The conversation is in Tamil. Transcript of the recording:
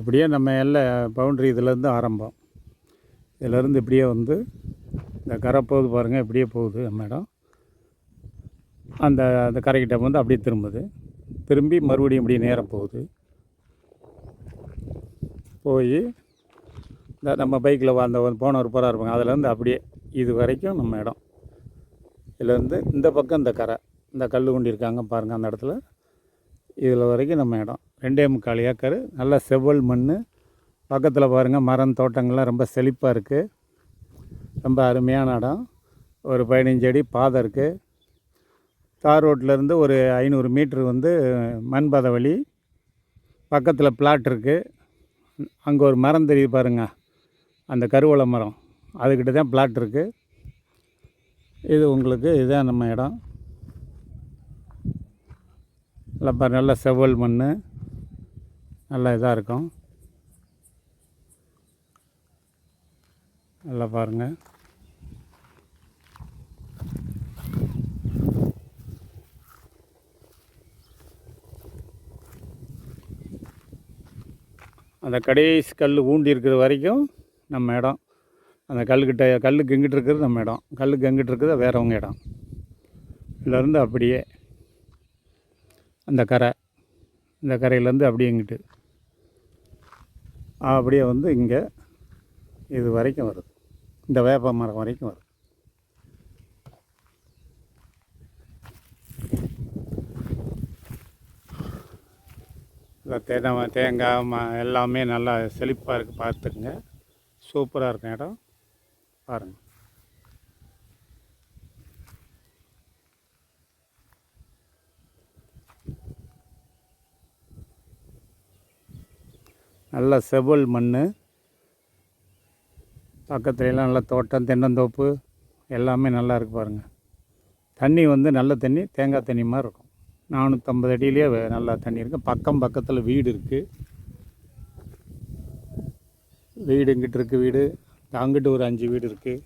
இப்படியே நம்ம எல்லாம் பவுண்ட்ரி இதிலேருந்து ஆரம்பம். இதிலேருந்து இப்படியே வந்து இந்த கரை போகுது பாருங்கள், இப்படியே போகுது நம்ம இடம். அந்த அந்த கரைக்கிட்ட வந்து அப்படியே திரும்பி மறுபடியும் இப்படியே நேரம் போகுது. போய் இந்த நம்ம பைக்கில் அந்த போனவர் போகிறார் இருப்பாங்க, அதுலேருந்து அப்படியே இது வரைக்கும் நம்ம இடம். இதுலேருந்து இந்த பக்கம் இந்த கரை, இந்த கல் கொண்டி இருக்காங்க பாருங்கள், அந்த இடத்துல இதில் வரைக்கும் நம்ம இடம். 2.25 ஏக்கர், நல்ல செவ்வல் மண். பக்கத்தில் பாருங்கள் மரம் தோட்டங்கள்லாம் ரொம்ப செழிப்பாக இருக்குது. ரொம்ப அருமையான இடம். ஒரு 15 அடி பாதை இருக்குது. தார் ரோட்டிலேருந்து ஒரு 500 மீட்ரு வந்து மண் பாதை வழி. பக்கத்தில் பிளாட் இருக்குது. அங்கே ஒரு மரம் தெரியுது பாருங்கள், அந்த கருவளை மரம், அதுக்கிட்ட தான் பிளாட் இருக்குது. இது உங்களுக்கு இதுதான் நம்ம இடம். நல்ல செவ்வல் மண், நல்லா இதாக இருக்கும். நல்லா பாருங்கள். அந்த கடைசி கல் ஊண்டி இருக்கிற வரைக்கும் நம்ம இடம். அந்த கல்லுக்கு எங்கிட்டு இருக்கிறது நம்ம இடம், கல்லுக்கு எங்கிட்டு இருக்கிறது வேறவங்க இடம். இதுலேருந்து அப்படியே அந்த கரை, இந்த கரையிலேருந்து அப்படியே இங்கிட்டு அப்படியே வந்து இங்கே இது வரைக்கும் வருது. இந்த வேப்ப மரம் வரைக்கும் வருது. இல்லை தேங்காய் எல்லாமே நல்லா செழிப்பாக இருக்குது. பார்த்துக்குங்க, சூப்பராக இருக்கும் இடம். பாருங்கள். நல்ல செவ்வல் மண். பக்கத்துலலாம் நல்ல தோட்டம், தென்னந்தோப்பு எல்லாமே நல்லா இருக்குது பாருங்கள். தண்ணி வந்து நல்ல தண்ணி, தேங்காய் தண்ணி மாதிரி இருக்கும். 450 அடியிலே நல்லா தண்ணி இருக்குது. பக்கத்தில் வீடு இருக்குது. வீடு இங்கிட்டு இருக்குது, வீடு அங்கிட்டு ஒரு 5 வீடு இருக்குது.